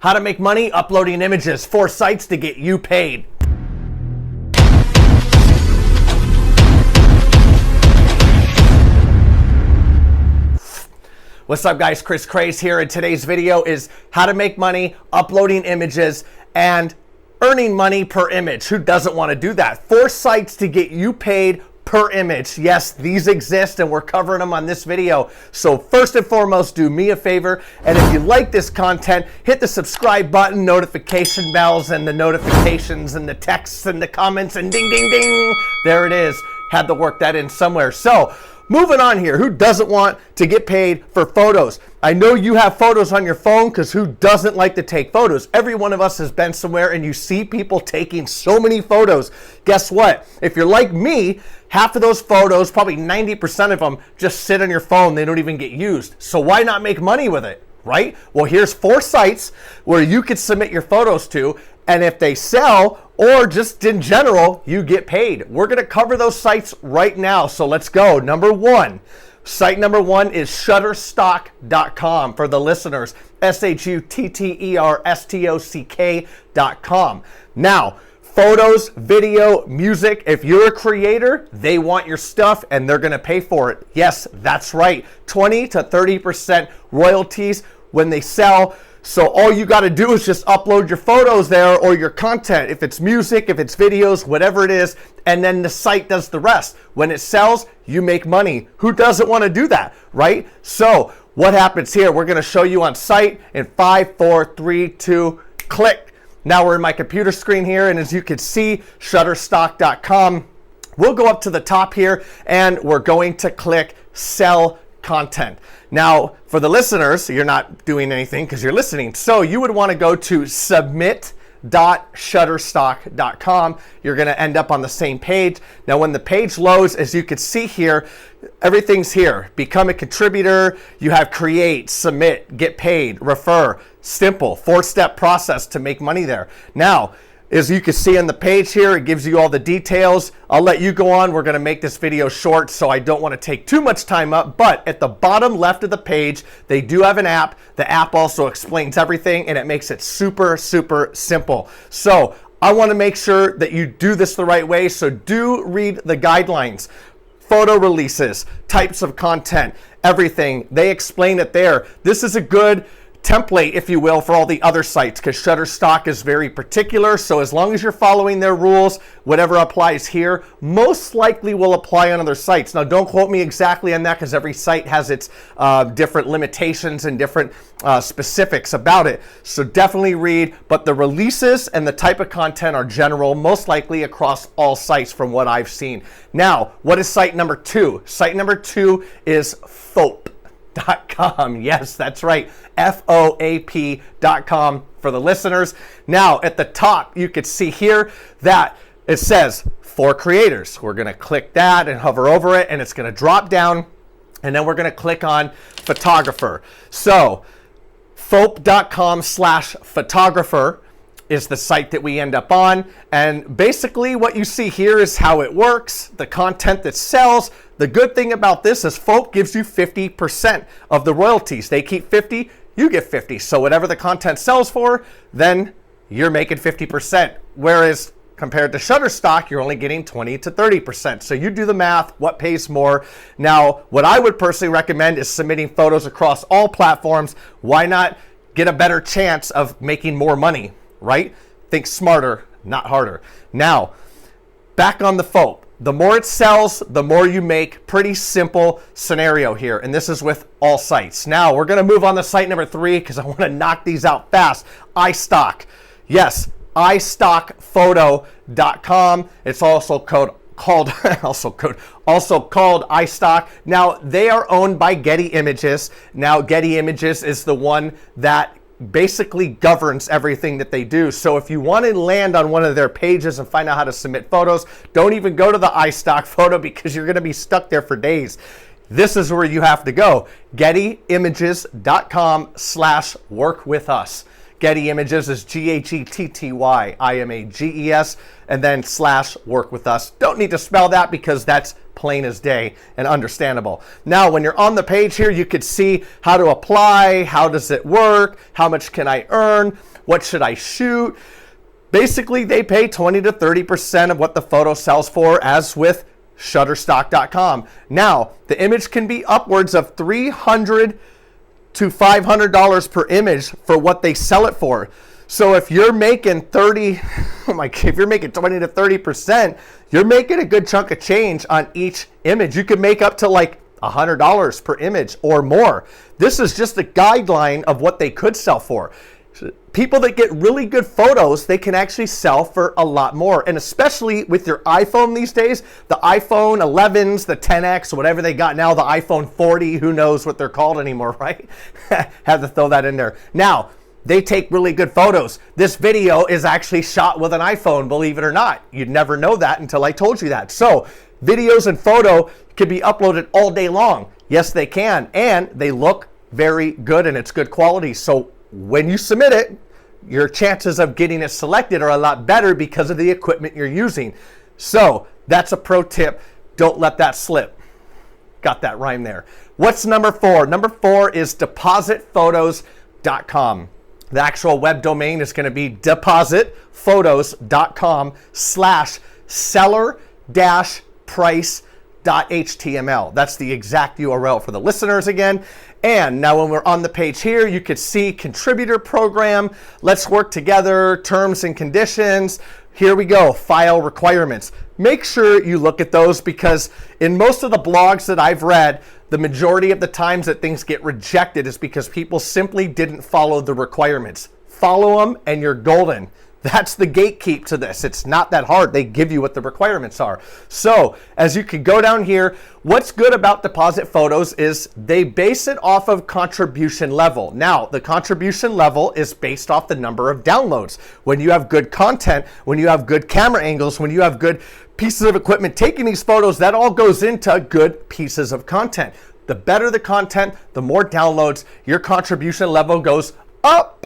How to make money uploading images, 4 sites to get you paid. What's up guys, Chris Craze here, and today's video is how to make money uploading images and earning money per image. Who doesn't want to do that? 4 sites to get you paid per image. Yes, these exist and we're covering them on this video. So first and foremost, do me a favor, and if you like this content, hit the subscribe button, notification bells, and the notifications and the texts and the comments, and ding, ding, ding. There it is. Had to work that in somewhere. So moving on here, who doesn't want to get paid for photos? I know you have photos on your phone, because who doesn't like to take photos? Every one of us has been somewhere and you see people taking so many photos. Guess what? If you're like me, half of those photos, probably 90% of them, just sit on your phone. They don't even get used. So why not make money with it, right? Well, here's 4 sites where you could submit your photos to, and if they sell, or just in general, you get paid. We're gonna cover those sites right now, so let's go. Site number one is Shutterstock.com for the listeners, Shutterstock.com. Now, photos, video, music, if you're a creator, they want your stuff and they're gonna pay for it. Yes, that's right, 20 to 30% royalties when they sell. So all you got to do is just upload your photos there, or your content, if it's music, if it's videos, whatever it is, and then the site does the rest. When it sells, you make money. Who doesn't want to do that, right? So what happens here? We're going to show you on site in 5, 4, 3, 2, click. Now we're in my computer screen here, and as you can see, Shutterstock.com. We'll go up to the top here, and we're going to click Sell Content. Now, for the listeners, you're not doing anything because you're listening. So you would want to go to submit.shutterstock.com. You're going to end up on the same page. Now, when the page loads, as you can see here, everything's here. Become a contributor. You have create, submit, get paid, refer. Simple 4-step process to make money there. Now, as you can see on the page here, it gives you all the details. I'll let you go on. We're going to make this video short, so I don't want to take too much time up. But at the bottom left of the page, they do have an app. The app also explains everything, and it makes it super, super simple. So I want to make sure that you do this the right way. So do read the guidelines. Photo releases, types of content, everything. They explain it there. This is a good template, if you will, for all the other sites, because Shutterstock is very particular. So as long as you're following their rules, whatever applies here most likely will apply on other sites. Now, don't quote me exactly on that, because every site has its different limitations and different specifics about it. So definitely read, but the releases and the type of content are general, most likely across all sites from what I've seen. Now, what is site number 2? Site number 2 is FOAP.com. Yes, that's right. FOAP.com for the listeners. Now, at the top, you can see here that it says for creators. We're going to click that and hover over it, and it's going to drop down, and then we're going to click on photographer. So FOAP.com/photographer is the site that we end up on. And basically what you see here is how it works, the content that sells. The good thing about this is FOAP gives you 50% of the royalties. They keep 50, you get 50. So whatever the content sells for, then you're making 50%. Whereas compared to Shutterstock, you're only getting 20 to 30%. So you do the math, what pays more. Now, what I would personally recommend is submitting photos across all platforms. Why not get a better chance of making more money? Right? Think smarter, not harder. Now, back on the FOAP. The more it sells, the more you make. Pretty simple scenario here. And this is with all sites. Now, we're going to move on to site number 3, because I want to knock these out fast. iStock. Yes, iStockphoto.com. It's also called iStock. Now, they are owned by Getty Images. Now, Getty Images is the one that basically governs everything that they do. So if you want to land on one of their pages and find out how to submit photos, don't even go to the iStock photo, because you're going to be stuck there for days. This is where you have to go. GettyImages.com/workwithus. Getty Images is GettyImages, and then /workwithus. Don't need to spell that because that's plain as day and understandable. Now, when you're on the page here, you could see how to apply, how does it work, how much can I earn, what should I shoot. Basically, they pay 20 to 30% of what the photo sells for, as with Shutterstock.com. Now, the image can be upwards of $300 to $500 per image for what they sell it for. So if you're making if you're making 20 to 30%, you're making a good chunk of change on each image. You could make up to like $100 per image or more. This is just a guideline of what they could sell for. People that get really good photos, they can actually sell for a lot more. And especially with your iPhone these days, the iPhone 11s, the 10X, whatever they got now, the iPhone 40, who knows what they're called anymore, right? Had to throw that in there. Now, they take really good photos. This video is actually shot with an iPhone, believe it or not. You'd never know that until I told you that. So videos and photo can be uploaded all day long. Yes, they can. And they look very good and it's good quality. So when you submit it, your chances of getting it selected are a lot better because of the equipment you're using. So that's a pro tip. Don't let that slip. Got that rhyme there. What's number 4? Number 4 is depositphotos.com. The actual web domain is going to be depositphotos.com/seller-price.html. That's the exact URL for the listeners again. And now when we're on the page here, you could see contributor program, let's work together, terms and conditions. Here we go, file requirements. Make sure you look at those because in most of the blogs that I've read, the majority of the times that things get rejected is because people simply didn't follow the requirements. Follow them and you're golden. That's the gatekeep to this. It's not that hard. They give you what the requirements are. So as you can go down here, what's good about Deposit Photos is they base it off of contribution level. Now, the contribution level is based off the number of downloads. When you have good content, when you have good camera angles, when you have good pieces of equipment taking these photos, that all goes into good pieces of content. The better the content, the more downloads, your contribution level goes up.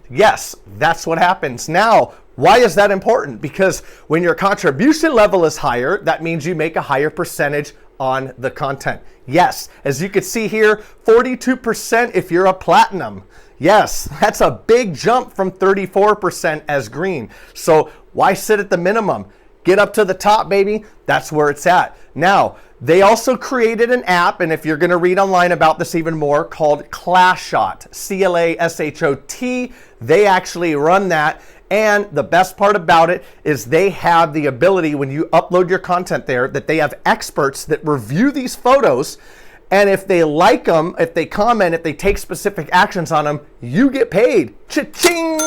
Yes, that's what happens. Now, why is that important? Because when your contribution level is higher, that means you make a higher percentage on the content. Yes, as you can see here, 42% if you're a platinum. Yes, that's a big jump from 34% as green. So why sit at the minimum? Get up to the top, baby. That's where it's at. Now, they also created an app, and if you're going to read online about this even more, called ClashShot, CLASHOT. They actually run that, and the best part about it is they have the ability, when you upload your content there, that they have experts that review these photos, and if they like them, if they comment, if they take specific actions on them, you get paid. Cha-ching!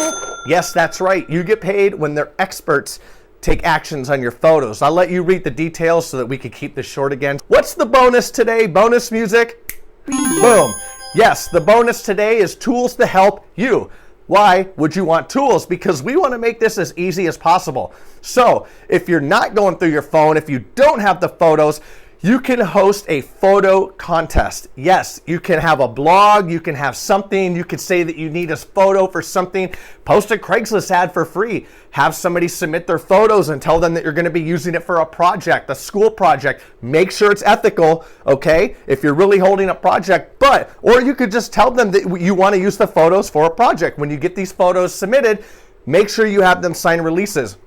Yes, that's right. You get paid when they're experts take actions on your photos. I'll let you read the details so that we can keep this short again. What's the bonus today? Bonus music. Boom. Yes, the bonus today is tools to help you. Why would you want tools? Because we want to make this as easy as possible. So if you're not going through your phone, if you don't have the photos, you can host a photo contest. Yes, you can have a blog, you can have something, you can say that you need a photo for something, post a Craigslist ad for free, have somebody submit their photos and tell them that you're going to be using it for a project, a school project. Make sure it's ethical, okay, if you're really holding a project, or you could just tell them that you want to use the photos for a project. When you get these photos submitted, make sure you have them sign releases.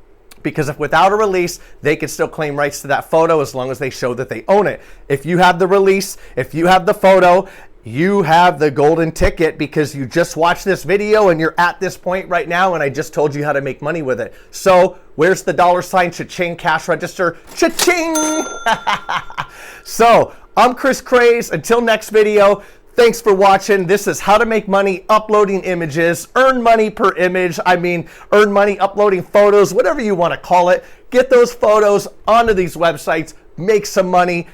Because if without a release, they can still claim rights to that photo as long as they show that they own it. If you have the release, if you have the photo, you have the golden ticket because you just watched this video and you're at this point right now and I just told you how to make money with it. So where's the $ cha-ching cash register? Cha-ching! So I'm Chris Craze. Until next video, thanks for watching. This is how to make money uploading images, earn money per image. Earn money uploading photos, whatever you want to call it. Get those photos onto these websites, make some money,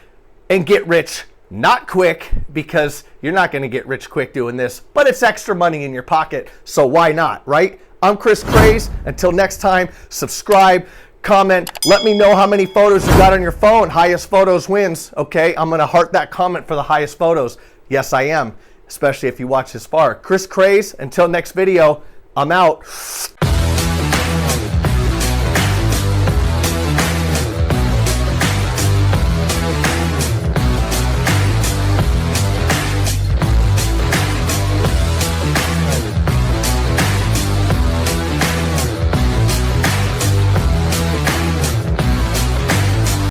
and get rich. Not quick, because you're not going to get rich quick doing this, but it's extra money in your pocket, so why not, right? I'm Chris Craze. Until next time, subscribe, comment, let me know how many photos you got on your phone. Highest photos wins, okay? I'm going to heart that comment for the highest photos. Yes, I am, especially if you watch this far. Chris Craze, until next video, I'm out.